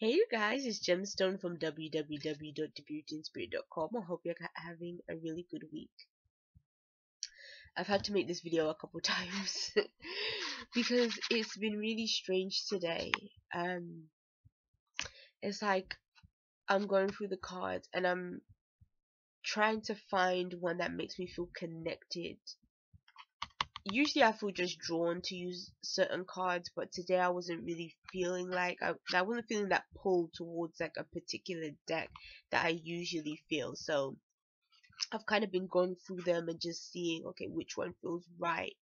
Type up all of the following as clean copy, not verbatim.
Hey you guys, it's Gemstone from www.thebeautyinspirit.com. I hope you're having a really good week. I've had to make this video a couple times because it's been really strange today. It's like I'm going through the cards and I'm trying to find one that makes me feel connected. Usually I feel just drawn to use certain cards, but today I wasn't really feeling like I wasn't feeling that pull towards like a particular deck that I usually feel. So I've kind of been going through them and just seeing, okay, which one feels right.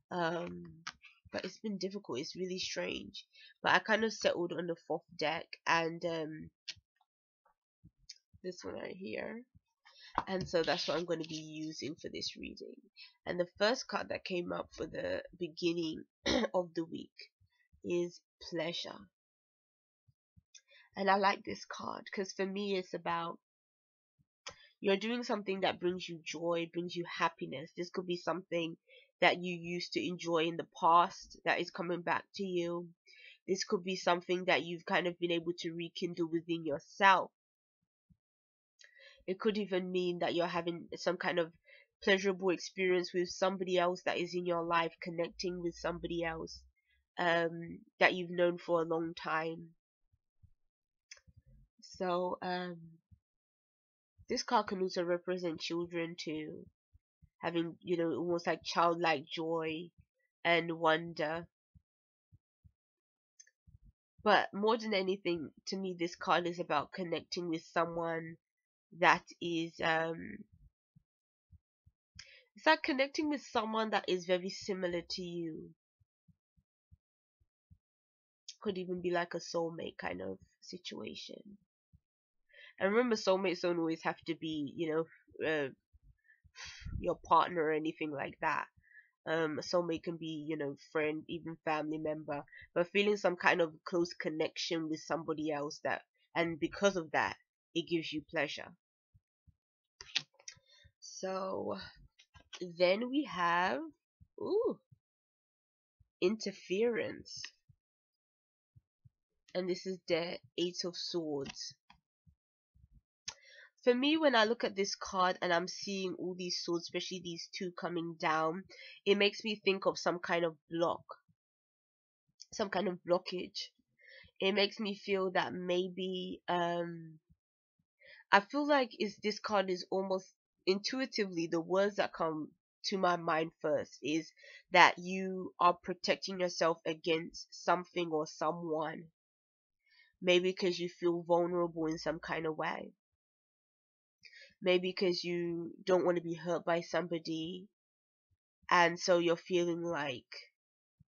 But it's been difficult. It's really strange. But I kind of settled on the fourth deck and this one right here. And so that's what I'm going to be using for this reading. And the first card that came up for the beginning of the week is pleasure. And I like this card because for me it's about you're doing something that brings you joy, brings you happiness. This could be something that you used to enjoy in the past that is coming back to you. This could be something that you've kind of been able to rekindle within yourself. It could even mean that you're having some kind of pleasurable experience with somebody else that is in your life, connecting with somebody else that you've known for a long time. So this card can also represent children too, having, you know, almost like childlike joy and wonder. But more than anything, to me, this card is about connecting with someone that is it's like connecting with someone that is very similar to you. Could even be like a soulmate kind of situation. And remember, soulmates don't always have to be, you know, your partner or anything like that. A soulmate can be, you know, friend, even family member, but feeling some kind of close connection with somebody else that, and because of that, it gives you pleasure. So then we have, ooh, interference. And this is the Eight of Swords. For me, when I look at this card and I'm seeing all these swords, especially these two coming down, it makes me think of some kind of block, some kind of blockage. It makes me feel that maybe I feel like is this card is almost intuitively the words that come to my mind first is that you are protecting yourself against something or someone, maybe because you feel vulnerable in some kind of way, maybe because you don't want to be hurt by somebody, and so you're feeling like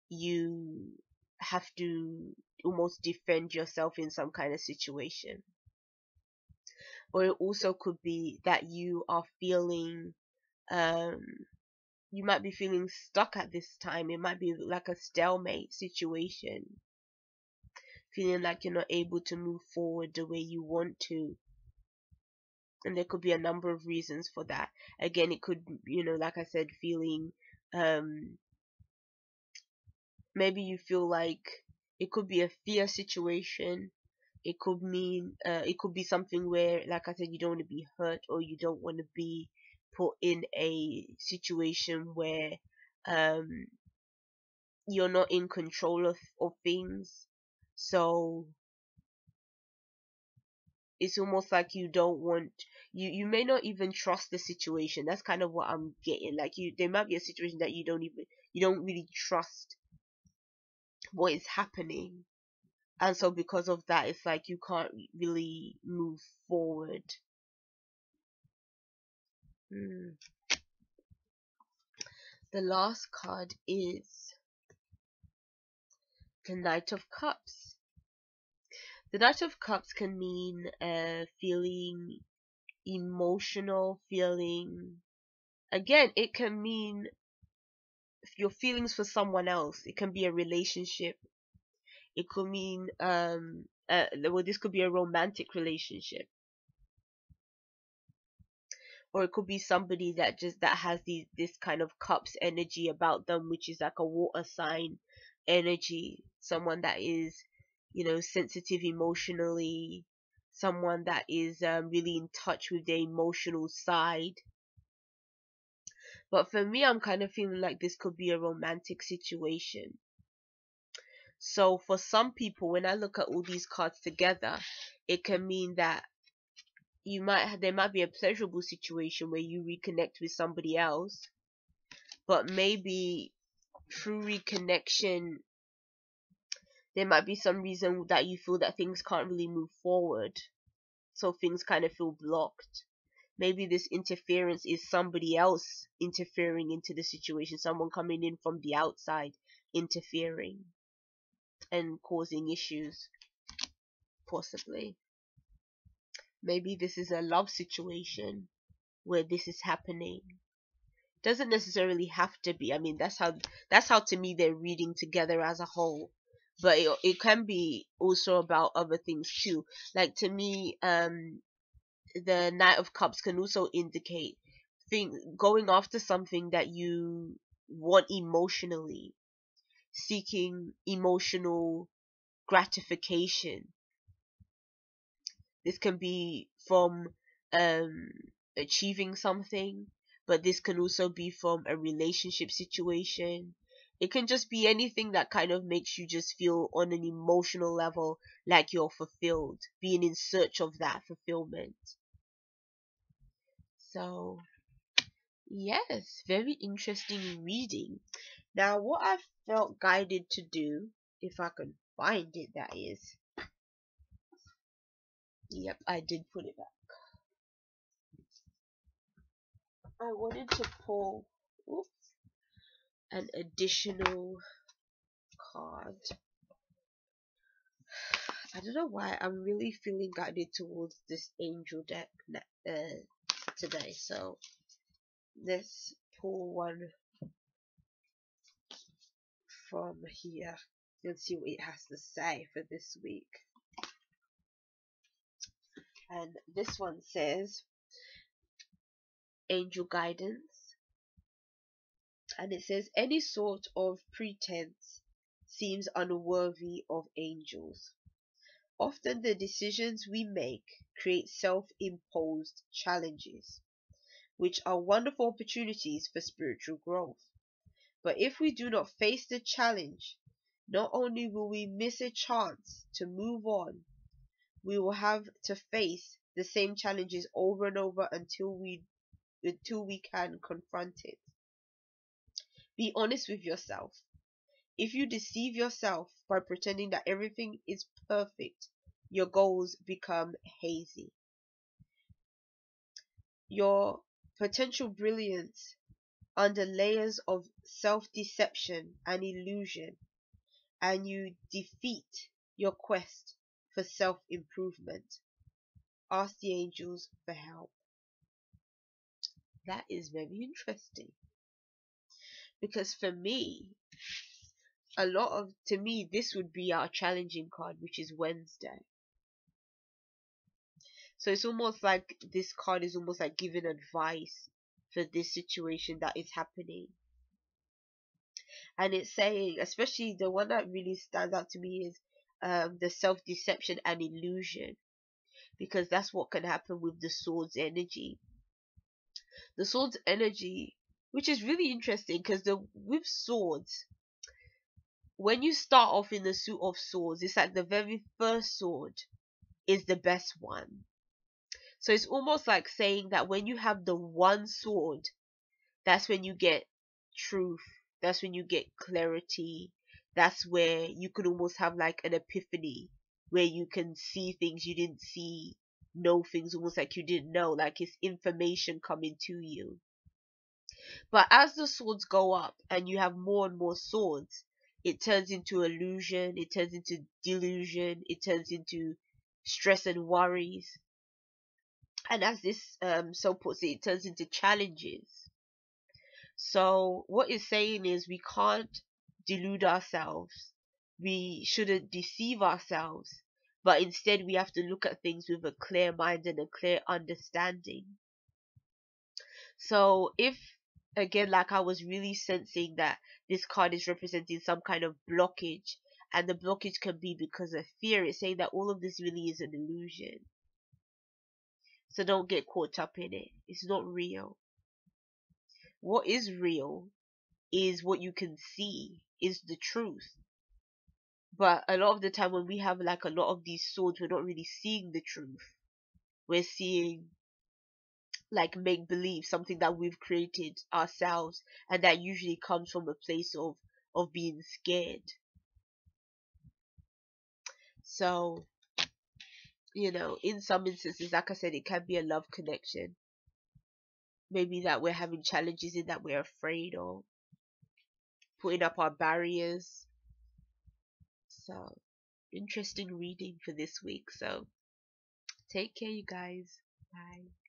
you have to almost defend yourself in some kind of situation. Or it also could be that you are feeling um you might be feeling stuck at this time. It might be like a stalemate situation, feeling like you're not able to move forward the way you want to. And there could be a number of reasons for that. Again, it could, you know, like I said, feeling um maybe you feel like it could be a fear situation. It could mean it could be something where, like I said, you don't want to be hurt, or you don't want to be put in a situation where um you're not in control of things. So it's almost like you don't want, you may not even trust the situation. That's kind of what I'm getting. Like, you, there might be a situation that you don't really trust what is happening, and so because of that, it's like you can't really move forward. Hmm. The last card is the Knight of Cups. The Knight of Cups can mean feeling emotional, feeling, again, it can mean your feelings for someone else. It can be a relationship. It could mean well, this could be a romantic relationship, or it could be somebody that just that has this kind of cups energy about them, which is like a water sign energy, someone that is, sensitive emotionally, someone that is really in touch with their emotional side. But for me, I'm kind of feeling like this could be a romantic situation. So for some people, when I look at all these cards together, it can mean that there might be a pleasurable situation where you reconnect with somebody else, but maybe through reconnection there might be some reason that you feel that things can't really move forward, so things kind of feel blocked. Maybe this interference is somebody else interfering into the situation, someone coming in from the outside interfering and causing issues, possibly. Maybe this is a love situation where this is happening. Doesn't necessarily have to be. I mean, that's how to me they're reading together as a whole. But it can be also about other things too. Like, to me, the Knight of Cups can also indicate going after something that you want emotionally, seeking emotional gratification. This can be from um, achieving something, but this can also be from a relationship situation. It can just be anything that kind of makes you just feel on an emotional level like you're fulfilled, being in search of that fulfillment. So, yes, very interesting reading. Now, what I felt guided to do, if I can find it, that is. Yep, I did put it back. I wanted to pull an additional card. I don't know why I'm really feeling guided towards this angel deck today. So let's pull one from here and see what it has to say for this week. And this one says angel guidance, and it says any sort of pretense seems unworthy of angels. Often the decisions we make create self-imposed challenges, which are wonderful opportunities for spiritual growth. But if we do not face the challenge, not only will we miss a chance to move on, we will have to face the same challenges over and over until we can confront it. Be honest with yourself. If you deceive yourself by pretending that everything is perfect, your goals become hazy. Your potential brilliance under layers of self-deception and illusion, and you defeat your quest for self-improvement. Ask the angels for help. That is very interesting, because for me, to me, this would be our challenging card, which is Wednesday. So it's almost like this card is almost like giving advice for this situation that is happening. And it's saying, especially the one that really stands out to me is the self-deception and illusion, because that's what can happen with the sword's energy. The sword's energy, which is really interesting, because with swords, when you start off in the suit of swords, it's like the very first sword is the best one. So it's almost like saying that when you have the one sword, that's when you get truth, that's when you get clarity, that's where you could almost have like an epiphany, where you can see things you didn't see, know things almost like you didn't know, like it's information coming to you. But as the swords go up and you have more and more swords, it turns into illusion, it turns into delusion, it turns into stress and worries. And as this so puts it turns into challenges. So what it's saying is we can't delude ourselves. We shouldn't deceive ourselves. But instead we have to look at things with a clear mind and a clear understanding. So if, again, like I was really sensing that this card is representing some kind of blockage And the blockage can be because of fear. It's saying that all of this really is an illusion. So don't get caught up in it. It's not real. What is real is what you can see, is the truth. But a lot of the time when we have like a lot of these swords, we're not really seeing the truth. We're seeing like make believe, something that we've created ourselves, and that usually comes from a place of being scared. So, in some instances, like I said, it can be a love connection. Maybe that we're having challenges in that we're afraid of putting up our barriers. So, interesting reading for this week. So, take care, you guys. Bye.